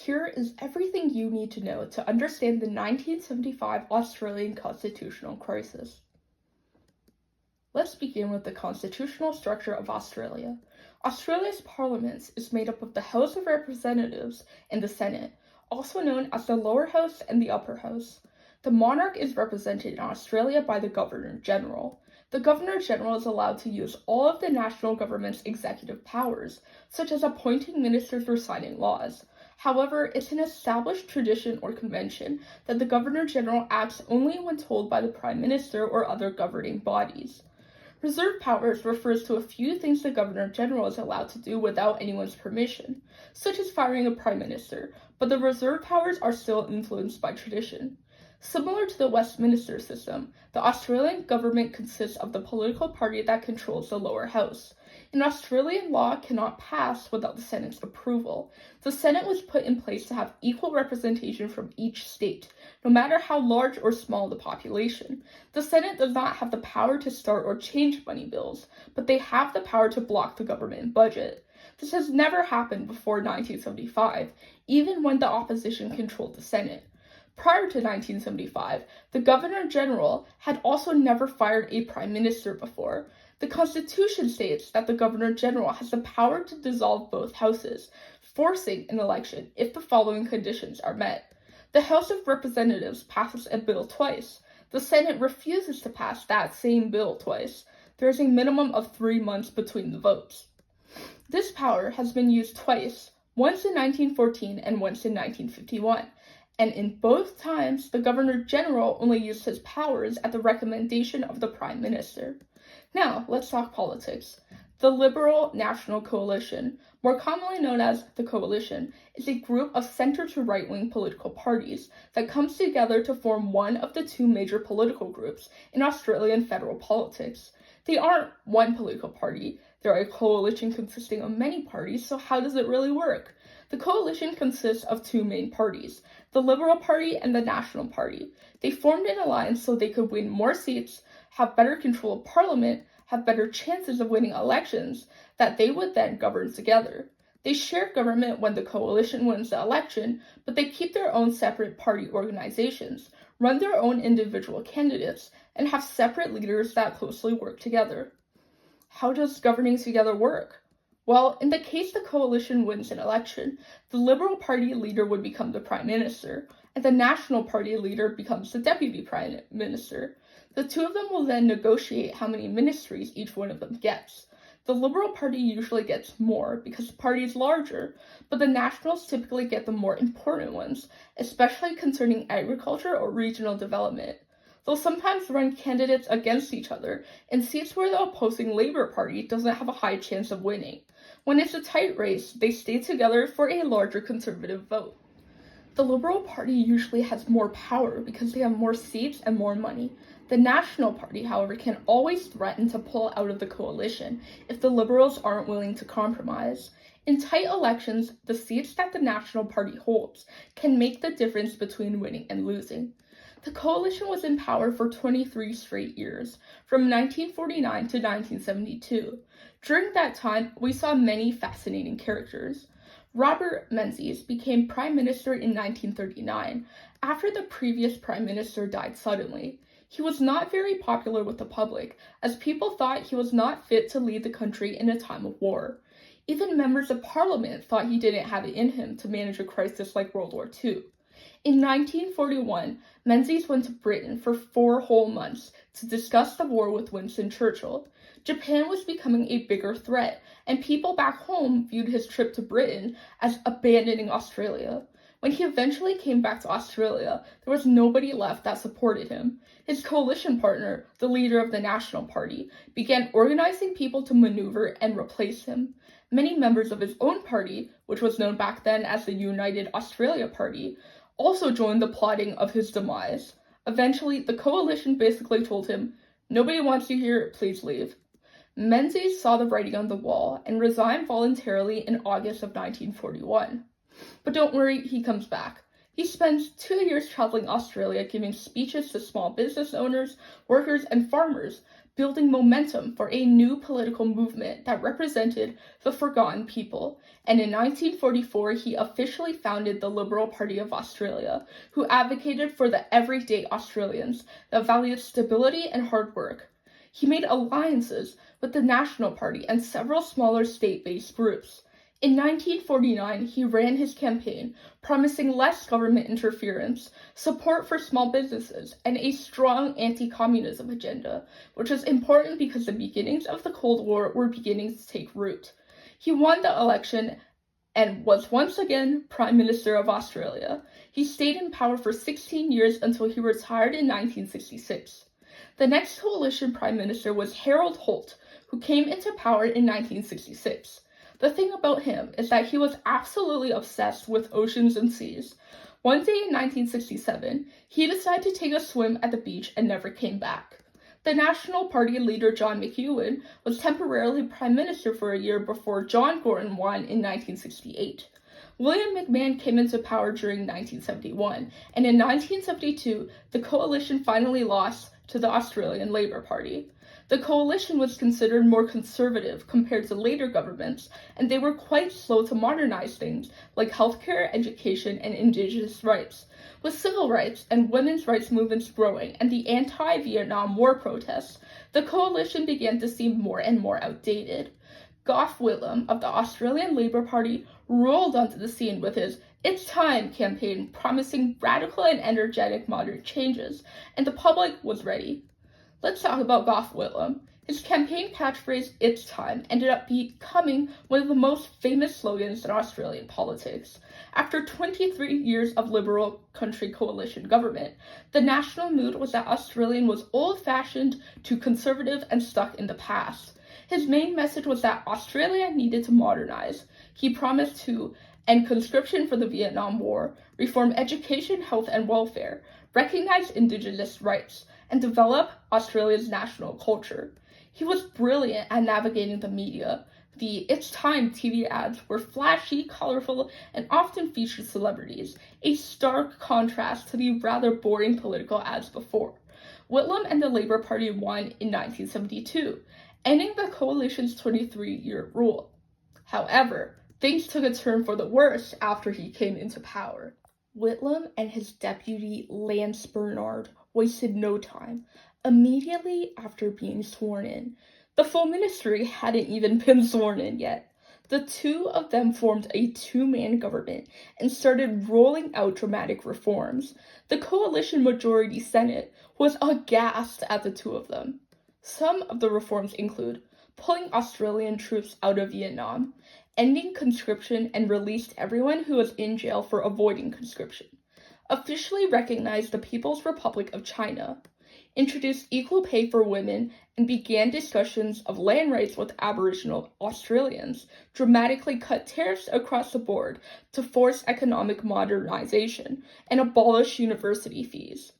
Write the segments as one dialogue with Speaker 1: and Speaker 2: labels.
Speaker 1: Here is everything you need to know to understand the 1975 Australian constitutional crisis. Let's begin with the constitutional structure of Australia. Australia's parliament is made up of the House of Representatives and the Senate, also known as the lower house and the upper house. The monarch is represented in Australia by the Governor-General. The Governor-General is allowed to use all of the national government's executive powers, such as appointing ministers or signing laws. However, it's an established tradition or convention that the Governor-General acts only when told by the Prime Minister or other governing bodies. Reserve powers refers to a few things the Governor-General is allowed to do without anyone's permission, such as firing a Prime Minister, but the reserve powers are still influenced by tradition. Similar to the Westminster system, the Australian government consists of the political party that controls the lower house. An Australian law cannot pass without the Senate's approval. The Senate was put in place to have equal representation from each state, no matter how large or small the population. The Senate does not have the power to start or change money bills, but they have the power to block the government budget. This has never happened before 1975, even when the opposition controlled the Senate. Prior to 1975, the Governor-General had also never fired a Prime Minister before. The Constitution states that the Governor-General has the power to dissolve both houses, forcing an election if the following conditions are met. The House of Representatives passes a bill twice. The Senate refuses to pass that same bill twice. There is a minimum of 3 months between the votes. This power has been used twice, once in 1914 and once in 1951. And in both times, the Governor-General only used his powers at the recommendation of the Prime Minister. Now, let's talk politics. The Liberal National Coalition, more commonly known as the Coalition, is a group of center to right-wing political parties that comes together to form one of the two major political groups in Australian federal politics. They aren't one political party, they're a coalition consisting of many parties, so how does it really work? The coalition consists of two main parties, the Liberal Party and the National Party. They formed an alliance so they could win more seats, have better control of Parliament, have better chances of winning elections, that they would then govern together. They share government when the coalition wins the election, but they keep their own separate party organizations, run their own individual candidates, and have separate leaders that closely work together. How does governing together work? Well, in the case the coalition wins an election, the Liberal Party leader would become the Prime Minister, and the National Party leader becomes the Deputy Prime Minister. The two of them will then negotiate how many ministries each one of them gets. The Liberal Party usually gets more because the party is larger, but the Nationals typically get the more important ones, especially concerning agriculture or regional development. They'll sometimes run candidates against each other in seats where the opposing Labour Party doesn't have a high chance of winning. When it's a tight race, they stay together for a larger Conservative vote. The Liberal Party usually has more power because they have more seats and more money. The National Party, however, can always threaten to pull out of the coalition if the Liberals aren't willing to compromise. In tight elections, the seats that the National Party holds can make the difference between winning and losing. The coalition was in power for 23 straight years, from 1949 to 1972. During that time, we saw many fascinating characters. Robert Menzies became Prime Minister in 1939, after the previous Prime Minister died suddenly. He was not very popular with the public, as people thought he was not fit to lead the country in a time of war. Even members of Parliament thought he didn't have it in him to manage a crisis like World War II. In 1941, Menzies went to Britain for 4 whole months to discuss the war with Winston Churchill. Japan was becoming a bigger threat, and people back home viewed his trip to Britain as abandoning Australia. When he eventually came back to Australia, there was nobody left that supported him. His coalition partner, the leader of the National Party, began organizing people to maneuver and replace him. Many members of his own party, which was known back then as the United Australia Party, also joined the plotting of his demise. Eventually, the coalition basically told him, "Nobody wants you here, please leave." Menzies saw the writing on the wall and resigned voluntarily in August of 1941. But don't worry, he comes back. He spends 2 years traveling Australia giving speeches to small business owners, workers, and farmers, building momentum for a new political movement that represented the forgotten people. And in 1944, he officially founded the Liberal Party of Australia, who advocated for the everyday Australians that valued stability and hard work. He made alliances with the National Party and several smaller state-based groups. In 1949, he ran his campaign, promising less government interference, support for small businesses, and a strong anti-communism agenda, which was important because the beginnings of the Cold War were beginning to take root. He won the election and was once again Prime Minister of Australia. He stayed in power for 16 years until he retired in 1966. The next coalition Prime Minister was Harold Holt, who came into power in 1966. The thing about him is that he was absolutely obsessed with oceans and seas. One day in 1967, he decided to take a swim at the beach and never came back. The National Party leader John McEwen was temporarily Prime Minister for a year before John Gorton won in 1968. William McMahon came into power during 1971, and in 1972, the coalition finally lost to the Australian Labor Party. The coalition was considered more conservative compared to later governments, and they were quite slow to modernize things like healthcare, education, and Indigenous rights. With civil rights and women's rights movements growing and the anti-Vietnam War protests, the coalition began to seem more and more outdated. Gough Whitlam of the Australian Labor Party rolled onto the scene with his "It's Time" campaign, promising radical and energetic modern changes, and the public was ready. Let's talk about Gough Whitlam. His campaign catchphrase, "It's Time," ended up becoming one of the most famous slogans in Australian politics. After 23 years of Liberal country coalition government, the national mood was that Australia was old-fashioned to conservative and stuck in the past. His main message was that Australia needed to modernize. He promised to end conscription for the Vietnam War, reform education, health, and welfare, recognize Indigenous rights, and develop Australia's national culture. He was brilliant at navigating the media. The "It's Time" TV ads were flashy, colorful, and often featured celebrities, a stark contrast to the rather boring political ads before. Whitlam and the Labor Party won in 1972, ending the coalition's 23-year rule. However, things took a turn for the worse after he came into power. Whitlam and his deputy Lance Bernard wasted no time. Immediately after being sworn in, the full ministry hadn't even been sworn in yet. The two of them formed a two-man government and started rolling out dramatic reforms. The coalition majority Senate was aghast at the two of them. Some of the reforms include pulling Australian troops out of Vietnam, ending conscription and released everyone who was in jail for avoiding conscription, officially recognized the People's Republic of China, introduced equal pay for women, and began discussions of land rights with Aboriginal Australians, dramatically cut tariffs across the board to force economic modernization, and abolish university fees.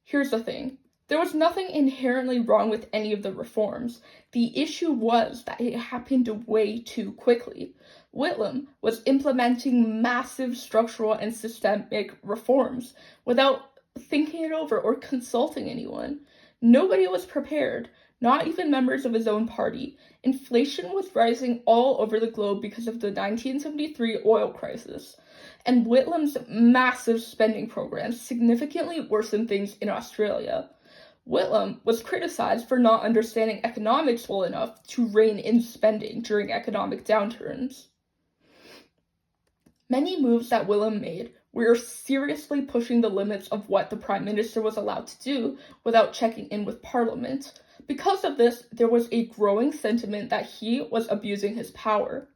Speaker 1: Here's the thing. There was nothing inherently wrong with any of the reforms. The issue was that it happened way too quickly. Whitlam was implementing massive structural and systemic reforms without thinking it over or consulting anyone. Nobody was prepared, not even members of his own party. Inflation was rising all over the globe because of the 1973 oil crisis, and Whitlam's massive spending programs significantly worsened things in Australia. Whitlam was criticized for not understanding economics well enough to rein in spending during economic downturns. Many moves that Whitlam made were seriously pushing the limits of what the Prime Minister was allowed to do without checking in with Parliament. Because of this, there was a growing sentiment that he was abusing his power.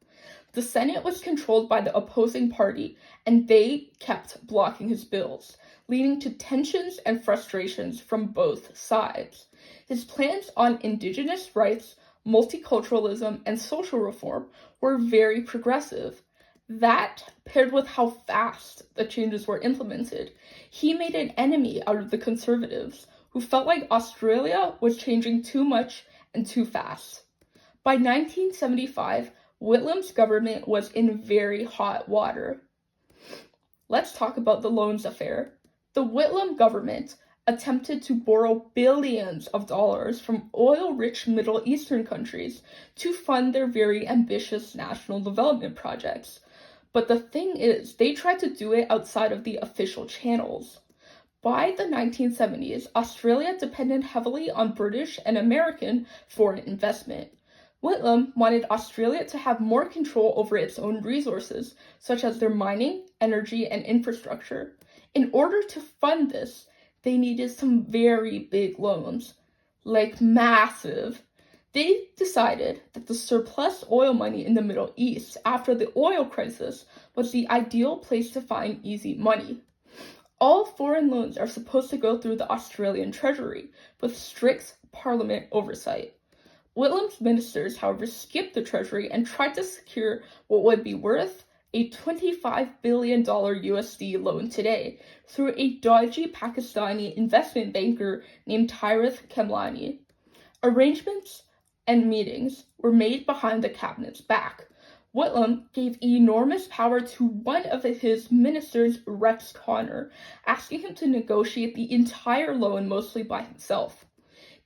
Speaker 1: The Senate was controlled by the opposing party, and they kept blocking his bills, leading to tensions and frustrations from both sides. His plans on Indigenous rights, multiculturalism, and social reform were very progressive. That, paired with how fast the changes were implemented, he made an enemy out of the Conservatives, who felt like Australia was changing too much and too fast. By 1975, Whitlam's government was in very hot water. Let's talk about the loans affair. The Whitlam government attempted to borrow billions of dollars from oil-rich Middle Eastern countries to fund their very ambitious national development projects. But the thing is, they tried to do it outside of the official channels. By the 1970s, Australia depended heavily on British and American foreign investment. Whitlam wanted Australia to have more control over its own resources, such as their mining, energy, and infrastructure. In order to fund this, they needed some very big loans, like massive. They decided that the surplus oil money in the Middle East after the oil crisis was the ideal place to find easy money. All foreign loans are supposed to go through the Australian Treasury, with strict Parliament oversight. Whitlam's ministers, however, skipped the Treasury and tried to secure what would be worth a $25 billion USD loan today through a dodgy Pakistani investment banker named Tyrith Kemlani. Arrangements and meetings were made behind the cabinet's back. Whitlam gave enormous power to one of his ministers, Rex Connor, asking him to negotiate the entire loan mostly by himself.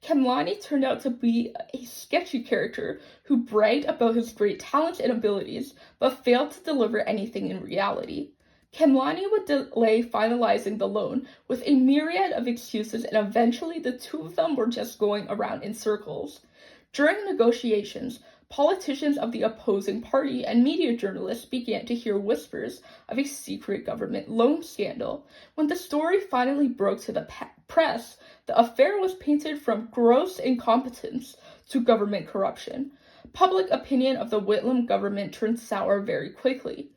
Speaker 1: Kemlani turned out to be a sketchy character who bragged about his great talents and abilities, but failed to deliver anything in reality. Kemlani would delay finalizing the loan with a myriad of excuses, and eventually the two of them were just going around in circles. During negotiations, politicians of the opposing party and media journalists began to hear whispers of a secret government loan scandal. When the story finally broke to the press, the affair was painted from gross incompetence to government corruption. Public opinion of the Whitlam government turned sour very quickly.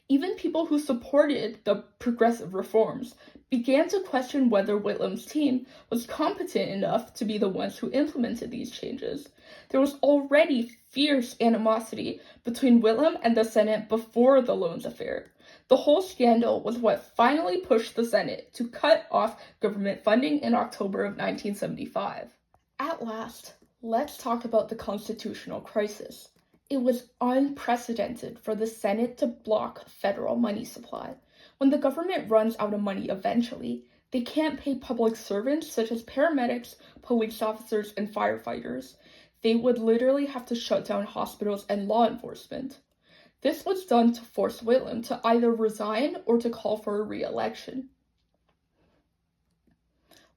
Speaker 1: Even people who supported the progressive reforms began to question whether Whitlam's team was competent enough to be the ones who implemented these changes. There was already fierce animosity between Whitlam and the Senate before the loans affair. The whole scandal was what finally pushed the Senate to cut off government funding in October of 1975. At last, let's talk about the constitutional crisis. It was unprecedented for the Senate to block federal money supply. When the government runs out of money eventually, they can't pay public servants such as paramedics, police officers, and firefighters. They would literally have to shut down hospitals and law enforcement. This was done to force Whitlam to either resign or to call for a re-election.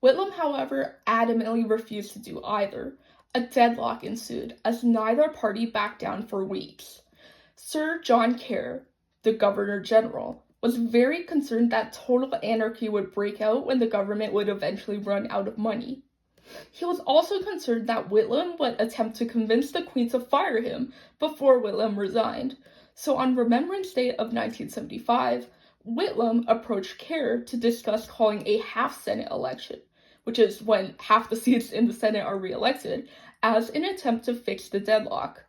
Speaker 1: Whitlam, however, adamantly refused to do either. A deadlock ensued, as neither party backed down for weeks. Sir John Kerr, the Governor-General, was very concerned that total anarchy would break out when the government would eventually run out of money. He was also concerned that Whitlam would attempt to convince the Queen to fire him before Whitlam resigned. So on Remembrance Day of 1975, Whitlam approached Kerr to discuss calling a half-Senate election, which is when half the seats in the Senate are re-elected, as an attempt to fix the deadlock.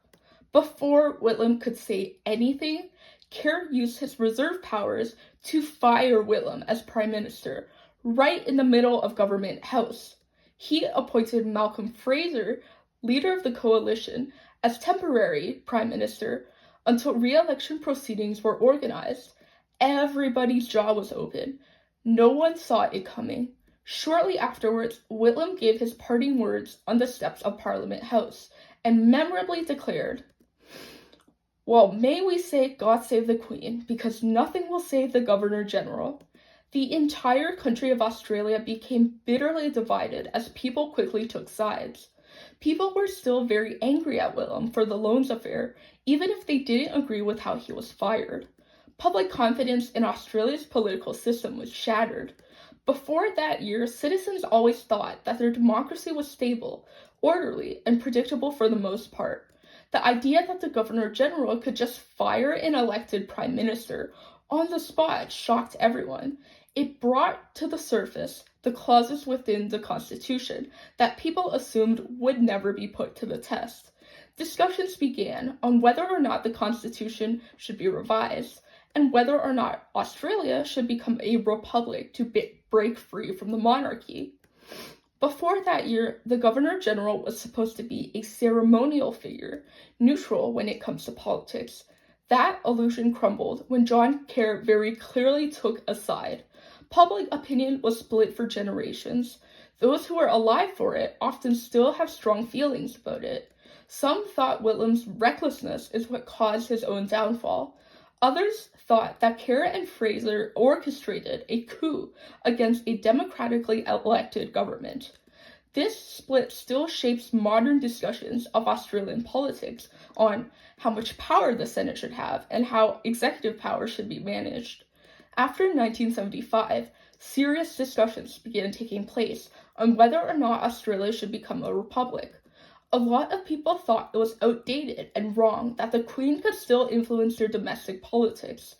Speaker 1: Before Whitlam could say anything, Kerr used his reserve powers to fire Whitlam as Prime Minister, right in the middle of Government House. He appointed Malcolm Fraser, leader of the coalition, as temporary Prime Minister until re-election proceedings were organized. Everybody's jaw was open. No one saw it coming. Shortly afterwards, Whitlam gave his parting words on the steps of Parliament House and memorably declared, "Well, may we say God save the Queen, because nothing will save the Governor-General." The entire country of Australia became bitterly divided as people quickly took sides. People were still very angry at Whitlam for the loans affair, even if they didn't agree with how he was fired. Public confidence in Australia's political system was shattered. Before that year, citizens always thought that their democracy was stable, orderly, and predictable for the most part. The idea that the Governor-General could just fire an elected Prime Minister on the spot shocked everyone. It brought to the surface the clauses within the Constitution that people assumed would never be put to the test. Discussions began on whether or not the Constitution should be revised, and whether or not Australia should become a republic to break free from the monarchy. Before that year, the Governor-General was supposed to be a ceremonial figure, neutral when it comes to politics. That illusion crumbled when John Kerr very clearly took a side. Public opinion was split for generations. Those who were alive for it often still have strong feelings about it. Some thought Whitlam's recklessness is what caused his own downfall. Others thought that Kerr and Fraser orchestrated a coup against a democratically elected government. This split still shapes modern discussions of Australian politics on how much power the Senate should have and how executive power should be managed. After 1975, serious discussions began taking place on whether or not Australia should become a republic. A lot of people thought it was outdated and wrong that the Queen could still influence their domestic politics.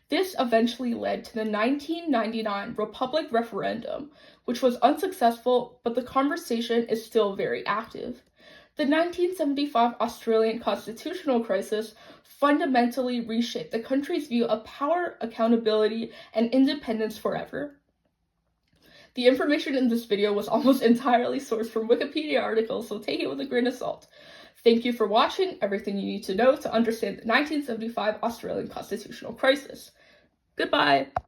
Speaker 1: This eventually led to the 1999 Republic referendum, which was unsuccessful, but the conversation is still very active. The 1975 Australian constitutional crisis fundamentally reshaped the country's view of power, accountability, and independence forever. The information in this video was almost entirely sourced from Wikipedia articles, so take it with a grain of salt. Thank you for watching everything you need to know to understand the 1975 Australian constitutional crisis. Goodbye!